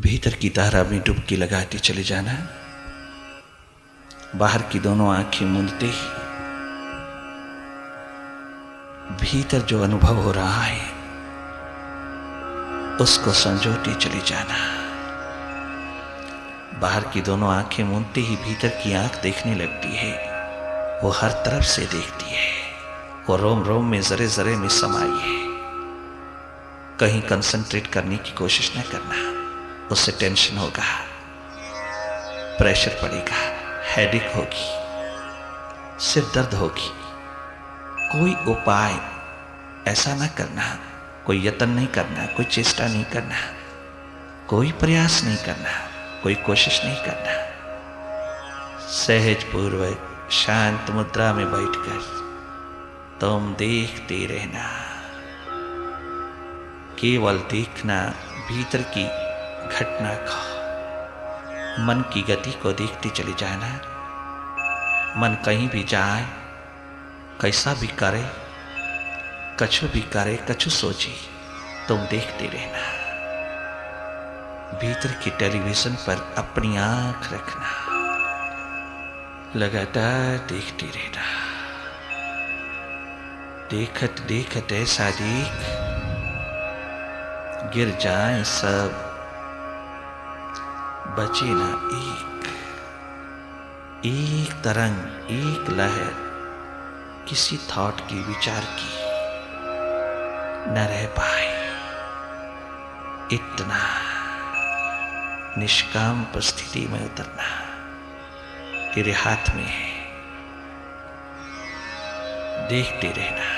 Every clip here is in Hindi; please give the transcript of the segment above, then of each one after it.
भीतर की धारा में डुबकी लगाते चले जाना। बाहर की दोनों आंखें मूंदते ही भीतर जो अनुभव हो रहा है उसको संजोते चले जाना। बाहर की दोनों आंखें मूंदते ही भीतर की आंख देखने लगती है। वो हर तरफ से देखती है। वो रोम रोम में जरे जरे में समाई है। कहीं कंसंट्रेट करने की कोशिश न करना, उससे टेंशन होगा, प्रेशर पड़ेगा, हेडेक होगी, सिर दर्द होगी। कोई उपाय ऐसा ना करना, कोई यत्न नहीं करना, कोई चेष्टा नहीं करना, कोई प्रयास नहीं करना, कोई कोशिश नहीं करना। सहज पूर्वक शांत मुद्रा में बैठकर तुम देखते रहना। केवल देखना भीतर की घटना को, मन की गति को देखते चले जाना। मन कहीं भी जाए, कैसा भी करे, कछु भी करे, कछु सोचे, तुम देखते रहना। भीतर की टेलीविजन पर अपनी आंख रखना, लगातार देखते रहना। देखत देखत ऐसा देख गिर जाए सब, बचे ना एक तरंग, एक लहर किसी थॉट की, विचार की न रह पाए। इतना निष्काम परिस्थिति में उतरना तेरे हाथ में है। देखते रहना,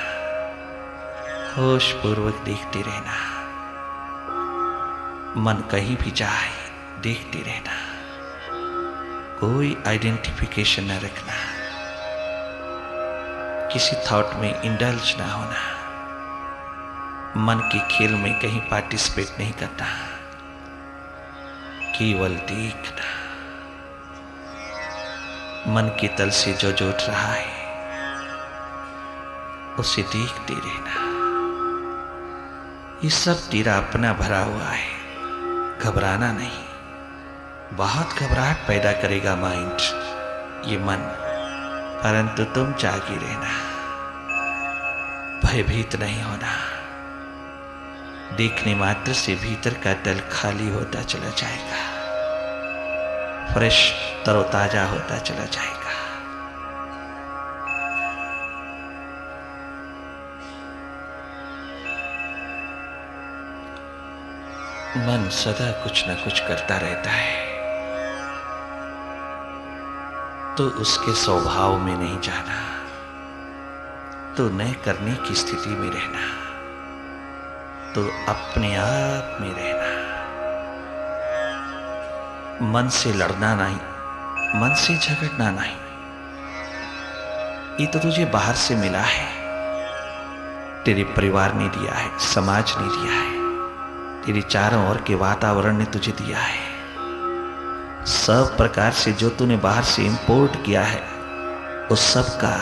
होश पूर्वक देखते रहना। मन कहीं भी जाए, देखते रहना। कोई आइडेंटिफिकेशन न रखना, किसी थॉट में इंडल्ज ना होना, मन के खेल में कहीं पार्टिसिपेट नहीं करना। केवल देखना, मन के तल से जो जो उठ रहा है उसे देखते रहना। ये सब तेरा अपना भरा हुआ है, घबराना नहीं। बहुत घबराहट पैदा करेगा माइंड, ये मन, परंतु तुम जागे रहना, भयभीत नहीं होना। देखने मात्र से भीतर का तल खाली होता चला जाएगा, फ्रेश तरोताजा होता चला जाएगा। मन सदा कुछ न कुछ करता रहता है, तो उसके स्वभाव में नहीं जाना, तो न करने की स्थिति में रहना, तो अपने आप में रहना। मन से लड़ना नहीं, मन से झगड़ना नहीं। ये तो तुझे बाहर से मिला है, तेरे परिवार ने दिया है, समाज ने दिया है, तेरे चारों ओर के वातावरण ने तुझे दिया है। सब प्रकार से जो तूने बाहर से इंपोर्ट किया है, उस सब का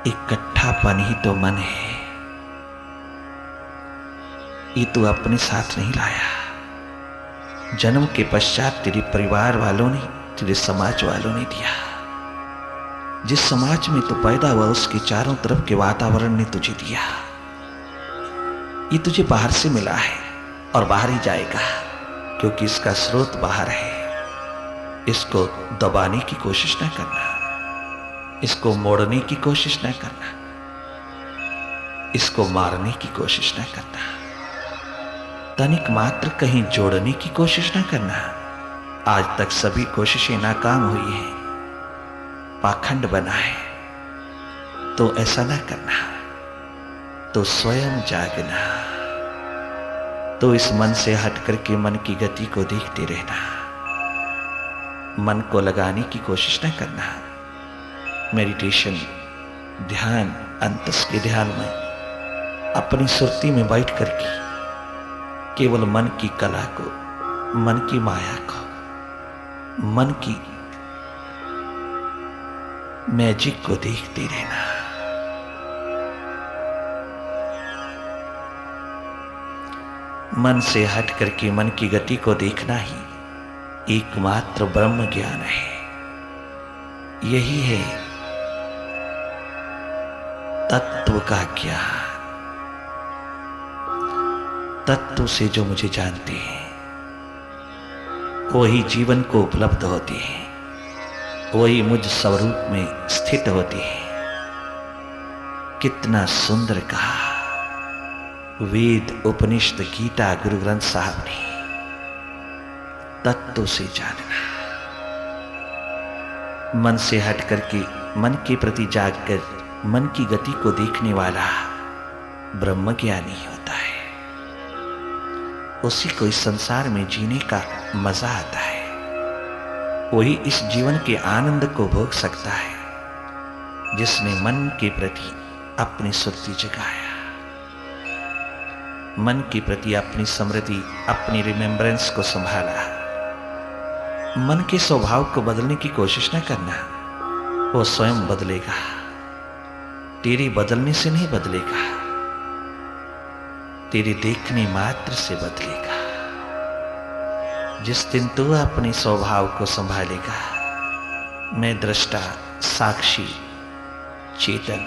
इकट्ठापन ही तो मन है। ये तू अपने साथ नहीं लाया, जन्म के पश्चात तेरे परिवार वालों ने, तेरे समाज वालों ने दिया। जिस समाज में तू पैदा हुआ उसके चारों तरफ के वातावरण ने तुझे दिया। ये तुझे बाहर से मिला है और बाहर ही जाएगा, क्योंकि इसका स्रोत बाहर है। इसको दबाने की कोशिश न करना, इसको मोड़ने की कोशिश न करना, इसको मारने की कोशिश न करना, तनिक मात्र कहीं जोड़ने की कोशिश न करना। आज तक सभी कोशिशें नाकाम हुई हैं, पाखंड बना है, तो ऐसा न करना। तो स्वयं जागना, तो इस मन से हट करके मन की गति को देखते रहना। मन को लगाने की कोशिश न करना। मेडिटेशन, ध्यान, अंतस के ध्यान में अपनी सुरती में बैठ करके केवल मन की कला को, मन की माया को, मन की मैजिक को देखते रहना। मन से हट करके मन की गति को देखना ही एकमात्र ब्रह्म ज्ञान है। यही है तत्व का ज्ञान। तत्व से जो मुझे जानते हैं वही जीवन को उपलब्ध होते हैं, वही मुझ स्वरूप में स्थित होते हैं। कितना सुंदर कहा वेद, उपनिषद, गीता, गुरु ग्रंथ साहब ने। तत्व से जानना, मन से हट करके मन के प्रति जागकर मन की गति को देखने वाला ब्रह्म ज्ञानी होता है। उसी को इस संसार में जीने का मजा आता है, वही इस जीवन के आनंद को भोग सकता है जिसने मन के प्रति अपनी सुर्ती जगाया, मन के प्रति अपनी स्मृति, अपनी रिमेम्बरेंस को संभाला। मन के स्वभाव को बदलने की कोशिश न करना, वो स्वयं बदलेगा, तेरे बदलने से नहीं बदलेगा, तेरे देखने मात्र से बदलेगा। जिस दिन तू अपने स्वभाव को संभालेगा, मैं दृष्टा, साक्षी, चेतन,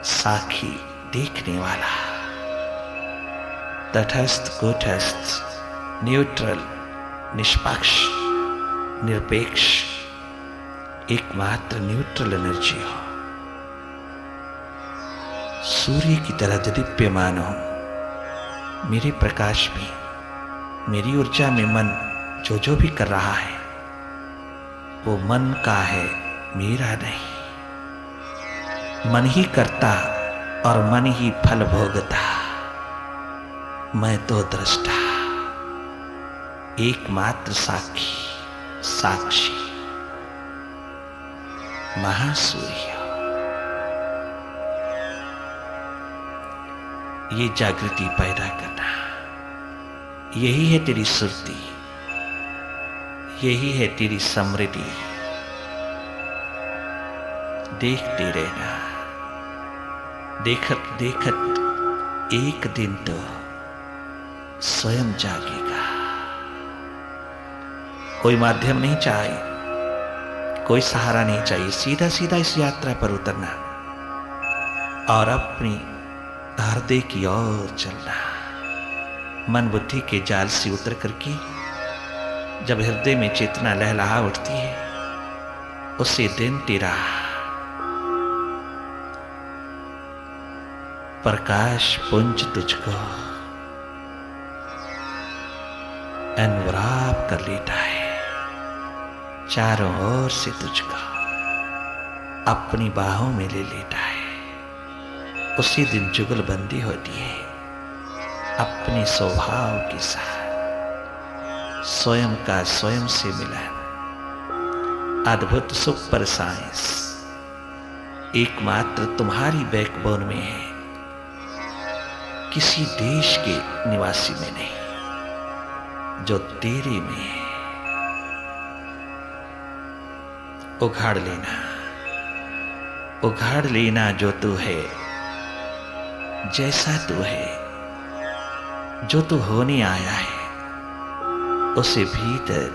साखी, देखने वाला, तटस्थ, कूटस्थ, न्यूट्रल, निष्पक्ष, निरपेक्ष, एकमात्र न्यूट्रल एनर्जी हो, सूर्य की तरह दीप्यमान हो। मेरे प्रकाश में, मेरी ऊर्जा में मन जो जो भी कर रहा है वो मन का है, मेरा नहीं। मन ही करता और मन ही फल भोगता, मैं तो दृष्टा, एकमात्र साक्षी, साक्षी, महासूर्य। ये जागृति पैदा करना, यही है तेरी सुरती, यही है तेरी समृद्धि। देखते रहना, देखत देखत एक दिन तो स्वयं जागेगा। कोई माध्यम नहीं चाहिए, कोई सहारा नहीं चाहिए, सीधा सीधा इस यात्रा पर उतरना और अपनी हृदय की ओर चलना। मन बुद्धि के जाल से उतर करके जब हृदय में चेतना लहलहा उठती है, उसी दिन तेरा प्रकाश पुंज तुझको अनवराप कर लेता है, चारों ओर से तुझको अपनी बाहों में ले लेता है। उसी दिन जुगलबंदी होती है अपने स्वभाव के साथ, स्वयं का स्वयं से मिलन, अद्भुत सुपर साइंस एकमात्र तुम्हारी बैकबोन में है, किसी देश के निवासी में नहीं, जो तेरे में है। उघाड़ लेना, उघाड़ लेना जो तू है, जैसा तू है, जो तू होने आया है, उसे भीतर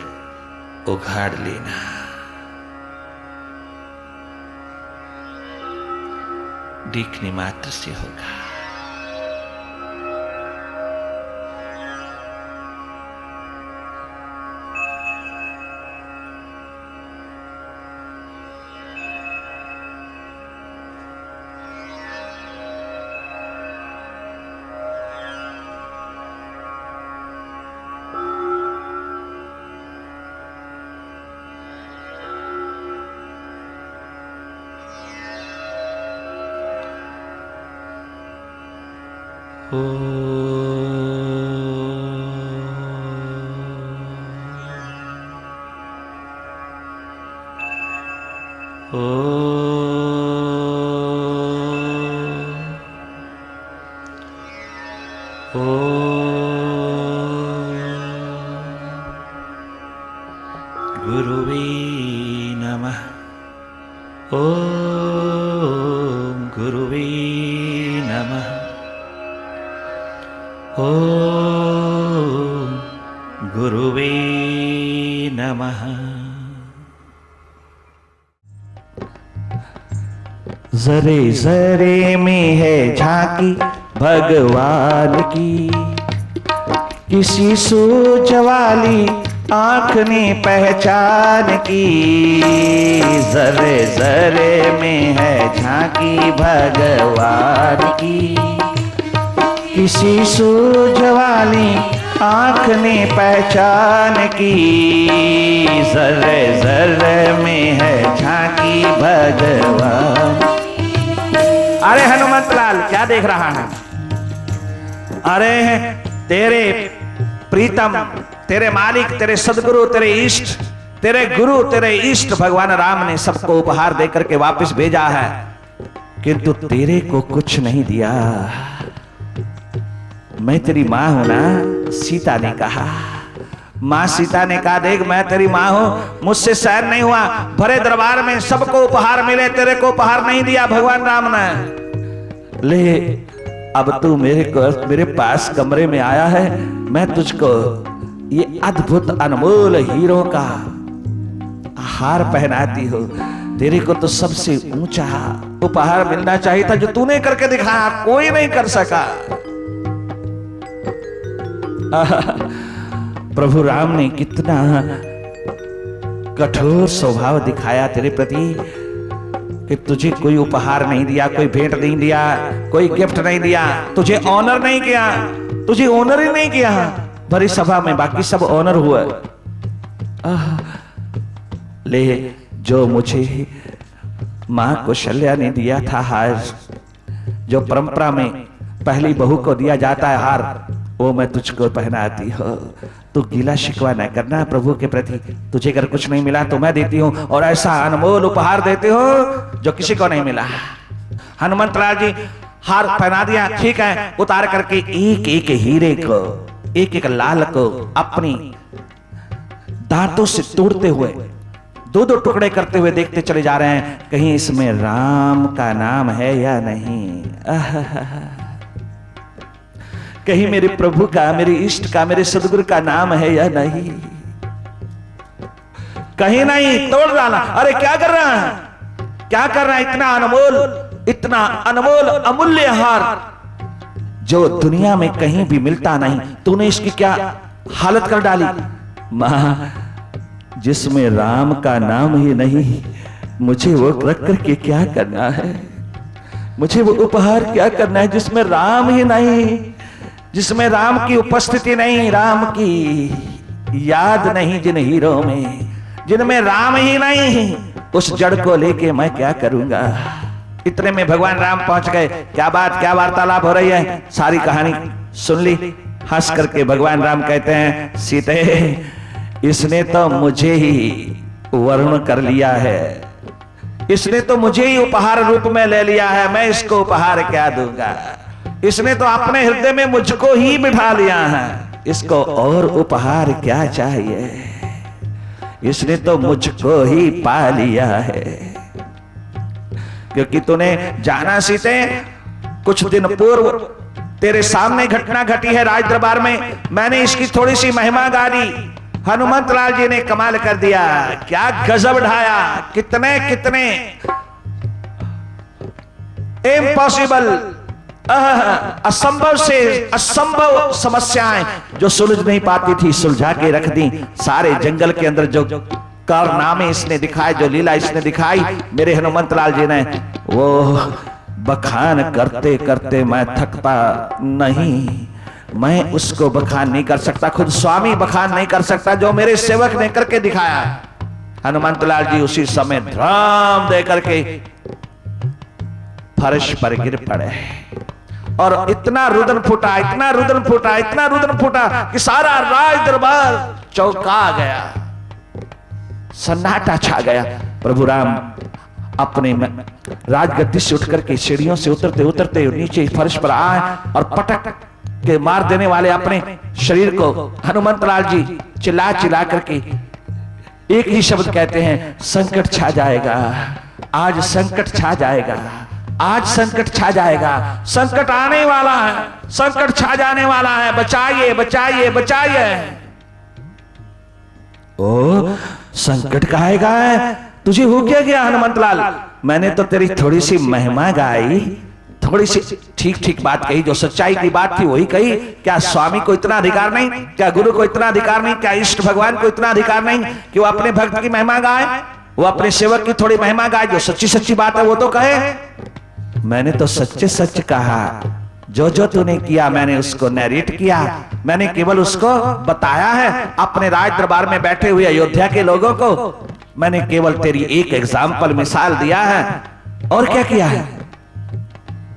उघाड़ लेना। देखने मात्र से होगा। गुरुवे नमः। ओम गुरुवे नमः। ओम गुरुवे नमः। जरे जरे में है झांकी भगवान की, किसी सूझ वाली आंख ने पहचान की। जरे जरे में है झांकी भगवान की, किसी सूझ वाली आंख ने पहचान की। जरे जरे में है झांकी भगवान। अरे हनुमंतलाल क्या देख रहा है? अरे तेरे प्रीतम, तेरे मालिक, तेरे सदगुरु, तेरे इष्ट, तेरे गुरु, तेरे इष्ट भगवान राम ने सबको उपहार देकर के वापस भेजा है, किंतु तेरे को कुछ नहीं दिया। मैं तेरी मां हूं ना, सीता ने कहा। मां सीता ने कहा, देख मैं तेरी मां हूं, मुझसे सहन नहीं हुआ, भरे दरबार में सबको उपहार मिले, तेरे को उपहार नहीं दिया भगवान राम ने। ले अब तू मेरे पास कमरे में आया है, मैं तुझको ये अद्भुत अनमोल हीरो का हार पहनाती हूं। तेरे को तो सबसे ऊंचा उपहार मिलना चाहिए था, जो तूने करके दिखाया, कोई नहीं कर सका। प्रभु राम ने कितना कठोर स्वभाव दिखाया तेरे प्रति कि तुझे कोई उपहार नहीं दिया, कोई भेंट नहीं दिया, कोई गिफ्ट नहीं दिया, तुझे ऑनर नहीं किया, तुझे ऑनर ही नहीं किया। भरी सभा में बाकी सब ऑनर हुआ। ले जो मुझे मां कौशल्या ने दिया था हार, जो परंपरा में पहली बहू को दिया जाता है हार, वो मैं तुझको पहनाती हूँ। तू गीला शिकवा न करना प्रभु के प्रति। तुझे अगर कुछ नहीं मिला तो मैं देती हूँ, और ऐसा अनमोल उपहार देती हूँ जो किसी को नहीं मिला। हनुमंतलाल जी हार पहना दिया, ठीक है, उतार करके एक एक हीरे को, एक एक लाल को अपनी दांतों से तोड़ते हुए, दो दो टुकड़े करते हुए देखते चले जा रहे हैं, कहीं इसमें राम का नाम है या नहीं। कहीं मेरे प्रभु का, मेरे इष्ट का, मेरे सदगुरु का नाम है या नहीं। कहीं नहीं, तोड़ डाला। अरे क्या कर रहा है, क्या कर रहा है? इतना अनमोल अमूल्य हार जो दुनिया में कहीं भी मिलता नहीं, तूने इसकी क्या हालत कर डाली। मां, जिसमें राम का नाम ही नहीं, मुझे वो रख करके क्या करना है? मुझे वो उपहार क्या करना है जिसमें राम ही नहीं, जिसमें राम की उपस्थिति नहीं, राम की याद नहीं, जिन हीरो में, जिनमें राम ही नहीं, उस जड़ को लेके मैं क्या करूंगा। इतने में भगवान राम पहुंच गए। क्या बात, क्या वार्तालाप हो रही है, सारी कहानी सुन ली। हंस करके भगवान राम कहते हैं, सीते इसने तो मुझे ही वर्ण कर लिया है, इसने तो मुझे ही उपहार रूप में ले लिया है, मैं इसको उपहार क्या दूंगा। इसने तो अपने हृदय में मुझको ही बिठा लिया है, इसको और उपहार क्या चाहिए। इसने तो मुझको ही पा लिया है। क्योंकि तूने जाना सीते, कुछ दिन पूर्व तेरे सामने घटना घटी है राज दरबार में, मैंने इसकी थोड़ी सी महिमा गा दी। हनुमंतलाल जी ने कमाल कर दिया, क्या गजब ढाया। कितने कितने इम्पॉसिबल, असंभव से असंभव समस्याएं जो सुलझ नहीं पाती थी, सुलझा के रख दी। सारे जंगल के अंदर जो कारनामे इसने दिखाए, जो लीला इसने दिखाई, मेरे हनुमंतलाल जी ने वो बखान करते करते मैं थकता नहीं। मैं उसको बखान नहीं कर सकता, खुद स्वामी बखान नहीं कर सकता, जो मेरे सेवक ने करके दिखाया। हनुमंतलाल जी उसी समय ध्यान दे करके फर्श पर गिर पड़े, और इतना रुदन फूटा, इतना रुदन फूटा, इतना रुदन फूटा कि सारा राज दरबार चौंका गया, सन्नाटा छा गया। प्रभु राम अपने राजगद्दी से उठ करके सीढ़ियों से उतरते उतरते नीचे फर्श पर आए और पटक के मार देने वाले अपने शरीर को हनुमंतलाल जी चिल्ला चिल्ला करके एक ही शब्द कहते हैं, संकट छा जाएगा, आज संकट छा जाएगा। आज संकट छा जाएगा, संकट आने वाला है, संकट छा जाने वाला है, बचाइए बचाइए बचाइए। ओ संकट काहेगा है, तुझे हो क्या गया हनुमंतलाल? मैंने तो तेरी थोड़ी सी महिमा गाई, थोड़ी सी ठीक ठीक बात कही, जो सच्चाई की बात थी वही कही। क्या स्वामी को इतना अधिकार नहीं, क्या गुरु को इतना अधिकार नहीं, क्या इष्ट भगवान को इतना अधिकार नहीं कि वो अपने भक्त की महिमा गाए, वो अपने सेवक की थोड़ी महिमा गाए, जो सच्ची सच्ची बात है वो तो कहे। मैंने तो सच्चे सच कहा, जो जो तूने किया मैंने उसको नैरेट किया, मैंने केवल उसको बताया है अपने राज दरबार में बैठे हुए अयोध्या के लोगों को। मैंने केवल तेरी एक एग्जाम्पल मिसाल दिया है, और क्या किया है?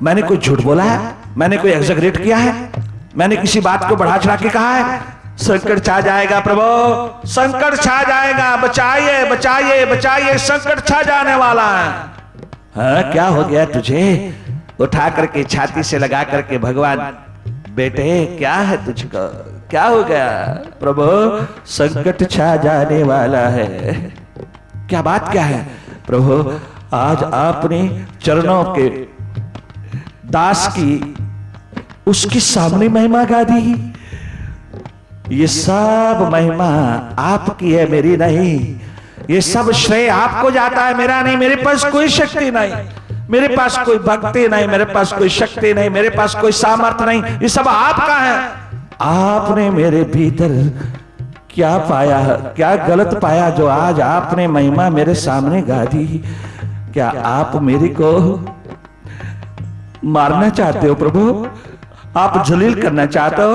मैंने कोई झूठ बोला है? मैंने कोई एग्जैगरेट किया है? मैंने किसी बात को बढ़ा चढ़ा के कहा है? संकट छा जाएगा प्रभु, संकट छा जाएगा, बचाइए बचाइए बचाइए, संकट छा जाने वाला है। हाँ क्या हो गया तुझे? उठा करके छाती से लगा करके भगवान, बेटे क्या है तुझको, क्या हो गया? प्रभु संकट छा जाने वाला है। क्या बात क्या है? प्रभु आज आपने चरणों के दास की उसके सामने महिमा गा दी। ये सब महिमा आपकी है, मेरी नहीं। ये सब श्रेय आपको जाता है, मेरा नहीं। मेरे पास कोई शक्ति नहीं, मेरे पास कोई भक्ति नहीं, मेरे पास कोई शक्ति नहीं, मेरे पास कोई सामर्थ्य नहीं, ये सब आपका है। आपने मेरे भीतर क्या पाया, क्या गलत पाया जो आज आपने महिमा मेरे सामने गा दी? क्या आप मेरे को मारना चाहते हो प्रभु? आप जलील करना चाहते हो?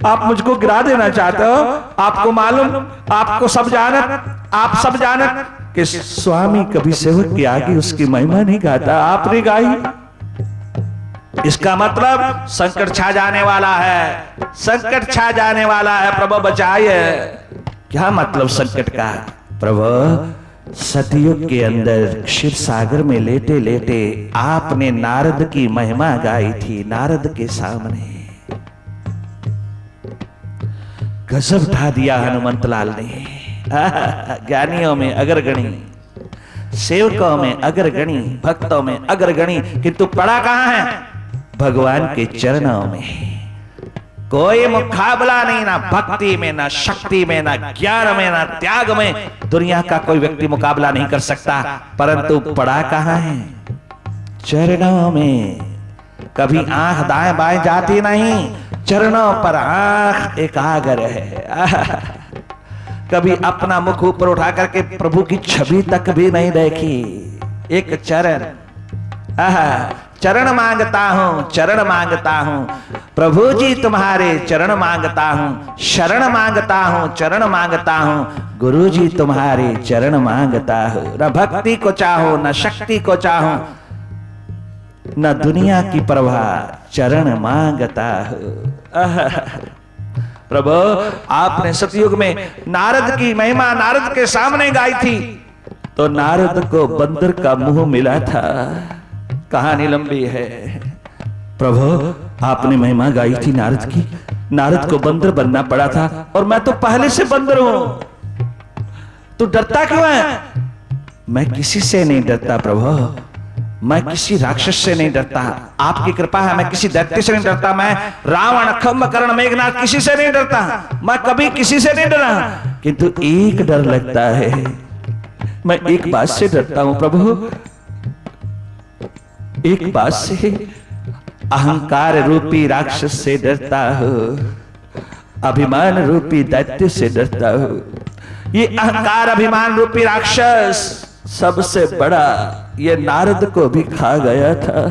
आप मुझको गिरा देना चाहते हो? आपको मालूम, आपको सब जानत, आप सब जानत कि स्वामी कभी सेवक के आगे उसकी महिमा नहीं गाता, आपने गाई। इसका मतलब संकट छा जाने वाला है, संकट छा जाने वाला है। प्रभु बचाइए। क्या मतलब संकट का? प्रभु सतयुग के अंदर शिव सागर में लेटे लेटे आपने नारद की महिमा गाई थी, नारद के सामने। गजब ढा दिया हनुमंतलाल ने। ज्ञानियों में अग्रगणी, सेवकों में अग्रगणी, भक्तों में अग्रगणी, किंतु पड़ा कहां है? भगवान के चरणों में। कोई मुकाबला नहीं, ना भक्ति में, ना शक्ति में, ना ज्ञान में, ना त्याग में। दुनिया का कोई व्यक्ति मुकाबला नहीं कर सकता, परंतु पड़ा कहां है? चरणों में। कभी आंख दाएं बाएं जाती नहीं, चरणों पर आंख एकाग्र है। कभी अपना मुख ऊपर उठा करके प्रभु की छवि तक भी नहीं देखी। एक चरण, चरण मांगता हूं, चरण मांगता हूं प्रभु जी तुम्हारे चरण मांगता हूं, शरण मांगता हूं, चरण मांगता हूं गुरु जी तुम्हारे चरण मांगता हूं। न भक्ति को चाहो, न शक्ति को चाहो, न दुनिया की परवाह, चरण मांगता हूं। प्रभु आपने सतयुग में नारद की महिमा नारद के सामने गाई थी, तो नारद को बंदर का मुंह मिला था। कहानी लंबी है। प्रभु आपने महिमा गाई थी नारद की, नारद को बंदर बनना पड़ा था, और मैं तो पहले से बंदर हूं। तू डरता क्यों है? मैं किसी से नहीं डरता प्रभु, मैं किसी राक्षस से नहीं डरता। आपकी कृपा है, मैं किसी दैत्य से नहीं डरता। मैं रावण, कुंभकर्ण, मेघनाथ किसी से नहीं डरता। मैं कभी किसी से नहीं डरा, किंतु एक डर लगता है। मैं एक बात से डरता हूं प्रभु, एक बात से, अहंकार रूपी राक्षस से डरता हूं, अभिमान रूपी दैत्य से डरता हूं। ये अहंकार अभिमान रूपी राक्षस सबसे बड़ा ये नारद को भी खा गया था।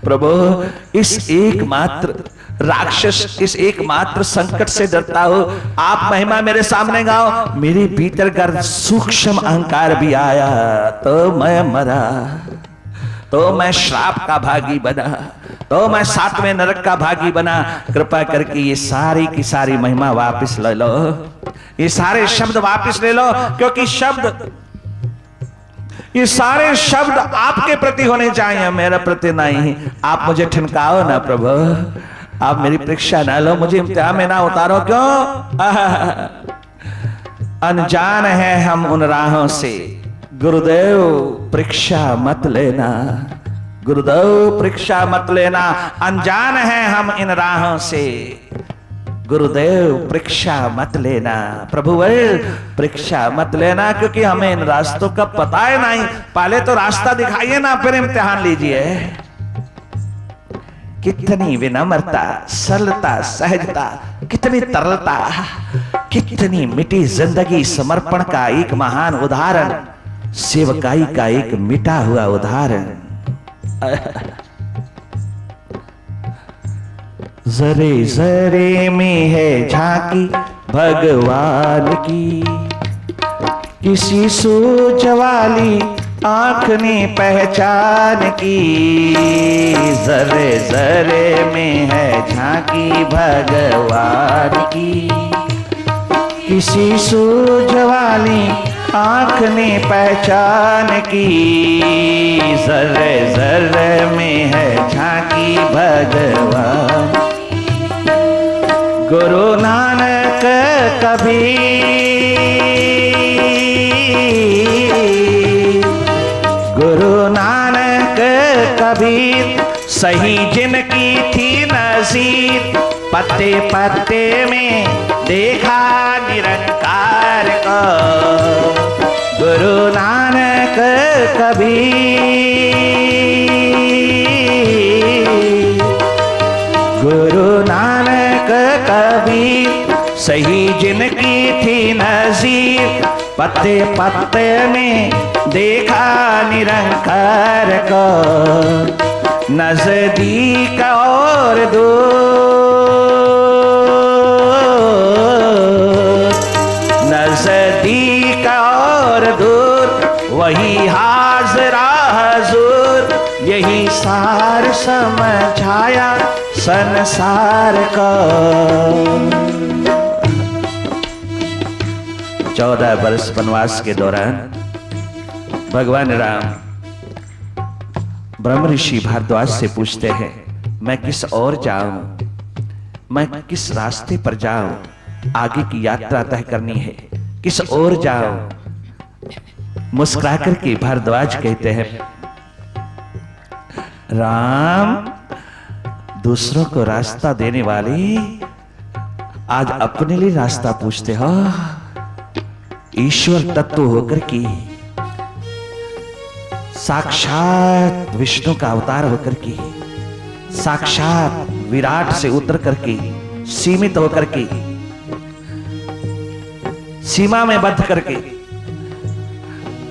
प्रभु इस एकमात्र राक्षस, इस एकमात्र संकट से डरता हो। आप महिमा मेरे सामने गाओ। मेरे भीतर का सूक्ष्म अहंकार भी आया तो मैं मरा, तो मैं श्राप का भागी बना, तो मैं 7वें नरक का भागी बना। कृपा करके ये सारी की सारी महिमा वापस ले लो, ये सारे शब्द वापस ले लो, क्योंकि शब्द, ये सारे शब्द आपके प्रति होने चाहिए, मेरे प्रति नहीं। आप मुझे ठनकाओ ना प्रभु, आप मेरी परीक्षा ना लो, मुझे इम्तिहान में ना उतारो। क्यों? अनजान है हम उन राहों से, गुरुदेव परीक्षा मत लेना, गुरुदेव परीक्षा मत लेना, अनजान हैं हम इन राहों से। गुरुदेव परीक्षा मत लेना, प्रभुवर परीक्षा मत लेना, क्योंकि हमें इन रास्तों का पता है नहीं। पहले तो रास्ता दिखाइए ना, फिर इम्तिहान लीजिए। कितनी विनम्रता, सरलता, सहजता, कितनी तरलता, कितनी मिठी जिंदगी, समर्पण का एक महान उदाहरण, सेवकाई का एक मिटा हुआ उदाहरण। जरे जरे में है झांकी भगवान की, किसी सूझ वाली आंख ने पहचान की। जरे जरे में है झांकी भगवान की, किसी सूझ वाली आंख ने पहचान की। जरे जरे में है झांकी भगवान। गुरु नानक कबीर, गुरु नानक कबीर, सही जिनकी थी नज़ीर, पत्ते पत्ते में देखा निरंकार को। गुरु नानक कबीर, गुरु नानक कबीर, सही जिनकी थी नज़ीर, पत्ते पत्ते में देखा निरंकार को। नजदीक और दूर, नजदीक और दूर, वही हाज़िरा हुज़ूर, यही सार समझाया संसार को। 14 वर्ष वनवास के दौरान भगवान राम ब्रह्म ऋषि भारद्वाज से पूछते हैं, मैं किस ओर जाऊं, मैं किस रास्ते पर जाऊं, आगे की यात्रा तय करनी है, किस ओर जाऊं। मुस्कुराकर के भारद्वाज कहते हैं, राम, दूसरों को रास्ता देने वाले आज अपने लिए रास्ता पूछते हो। ईश्वर तत्व होकर के, साक्षात विष्णु का अवतार होकर के, साक्षात विराट से उतर करके, सीमित होकर के, सीमा में बद्ध करके,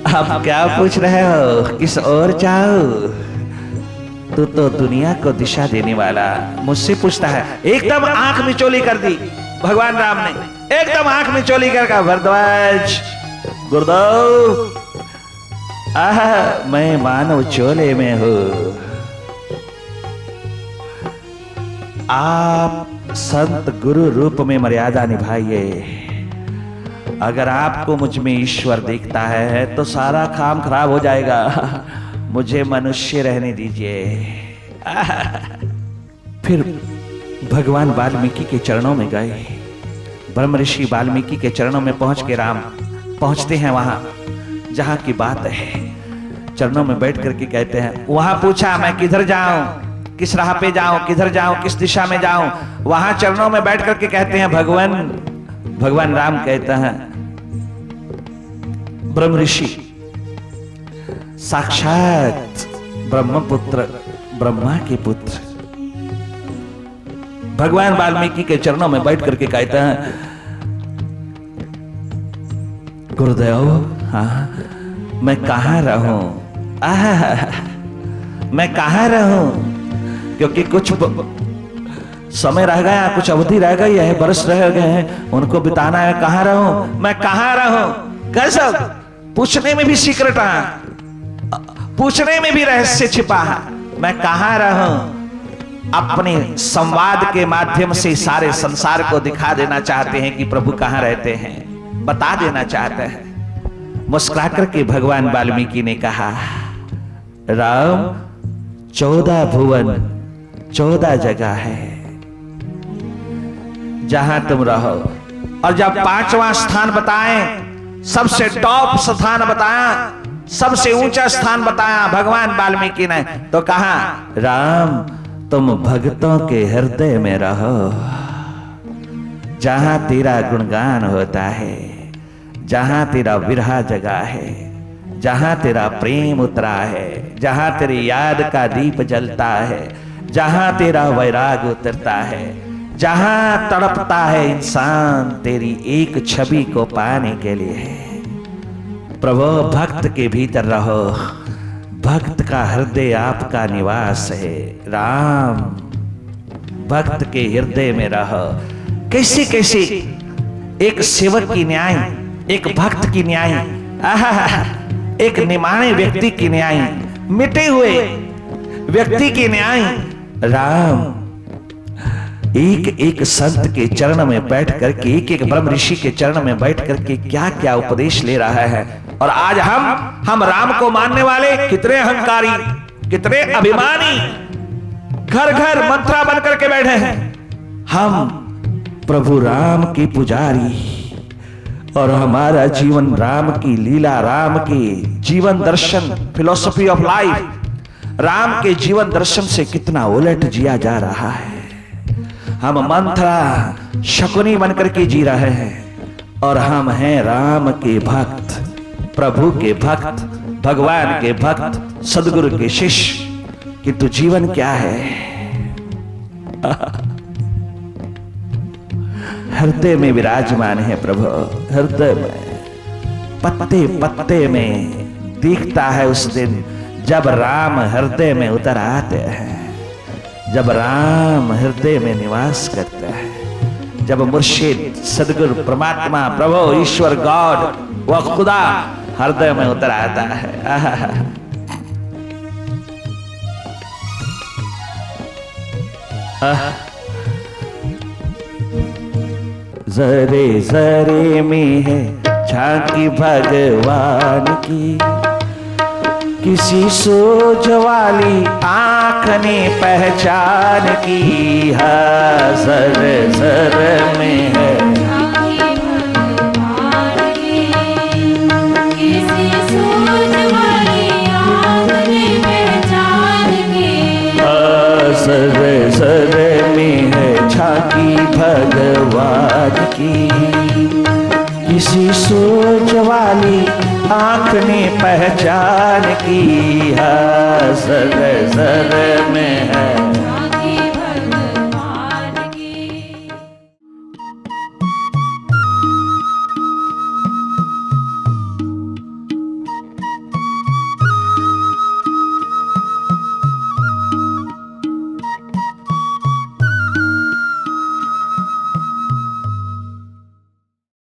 आप क्या पूछ रहे हो, किस ओर जाओ। तू तो दुनिया को दिशा देने वाला मुझसे पूछता है। एकदम आंख मिचोली कर दी भगवान राम ने, एकदम आंख मिचोली कर कहा, भारद्वाज, गुरुदेव, मैं मानव चोले में हूं, आप संत गुरु रूप में मर्यादा निभाइए। अगर आपको मुझ में ईश्वर दिखता है तो सारा काम खराब हो जाएगा, मुझे मनुष्य रहने दीजिए। फिर भगवान वाल्मीकि के चरणों में गए। ब्रह्म ऋषि वाल्मीकि के चरणों में पहुंच के राम पहुंचते हैं वहां जहां की बात है। चरणों में बैठ करके कहते हैं, वहां पूछा मैं किधर जाऊं, किस राह पे जाऊं, किधर जाऊं, किस दिशा में जाऊं। वहां चरणों में बैठ करके कहते हैं, भगवान राम कहते हैं, ब्रह्म ऋषि साक्षात ब्रह्मपुत्र, ब्रह्मा के पुत्र भगवान वाल्मीकि के चरणों में बैठ करके कहता है, गुरुदेव, हाँ, मैं कहाँ रहूं, मैं कहाँ रहूं, क्योंकि कुछ समय रह गया, कुछ अवधि रह गई है, बरस रह गए हैं, उनको बिताना है। कहाँ रहूं, मैं कहाँ रहूं। कैसा पूछने में भी सीक्रेट है, पूछने में भी रहस्य छिपा है। मैं कहाँ रहूं, अपने संवाद के माध्यम से सारे संसार को दिखा देना चाहते हैं कि प्रभु कहाँ रहते हैं, बता देना चाहते हैं। मुस्कुरा करके भगवान वाल्मीकि ने कहा, राम, 14 भुवन, 14 जगह है जहां तुम रहो। और जब 5वां स्थान बताएं, सबसे टॉप स्थान बताया, सबसे ऊंचा स्थान बताया भगवान वाल्मीकि ने। तो कहा, राम तुम भक्तों के हृदय में रहो, जहां तेरा गुणगान होता है, जहां तेरा विरहा जगा है, जहां तेरा प्रेम उतरा है, जहां तेरी याद का दीप जलता है, जहां तेरा वैराग उतरता है, जहां तड़पता है इंसान तेरी एक छवि को पाने के लिए। प्रभु भक्त के भीतर रहो, भक्त का हृदय आपका निवास है। राम भक्त के हृदय में रहो। कैसे कैसे एक सेवक की न्याय, एक भक्त की न्याय, एक निमाने व्यक्ति की न्याय, मिटे हुए व्यक्ति की न्याय। राम एक एक संत के चरण में बैठ करके, एक एक ब्रह्म ऋषि के चरण में बैठ करके क्या क्या उपदेश ले रहा है। और आज हम राम को मानने वाले कितने अहंकारी, कितने अभिमानी, घर घर मंत्रा बन करके बैठे हैं। हम प्रभु राम के पुजारी, और हमारा जीवन राम की लीला, राम के जीवन दर्शन, फिलॉसफी ऑफ लाइफ, राम के जीवन दर्शन से कितना उलट जिया जा रहा है। हम मंत्रा शकुनी बनकर के जी रहे हैं, और हम हैं राम के भक्त, प्रभु के भक्त, भगवान के भक्त, सदगुरु के शिष्य। किंतु जीवन क्या है? हृदय में विराजमान है प्रभु, हृदय में, पत्ते पत्ते में दिखता है उस दिन जब राम हृदय में उतर आते हैं, जब राम हृदय में निवास करता है, जब मुर्शिद सदगुरु परमात्मा प्रभु ईश्वर गॉड वह खुदा हृदय में उतर आता है। जरे जरे में है झांकी भगवान की, किसी सोच वाली आंख ने पहचान की। हाँ जरे जरे में है किसी सोच वाली आंख ने पहचान की। हाँ जरे जरे में है झांकी भगवान की, किसी सोच वाली आंख ने पहचान की। हाँ जरे जरे में है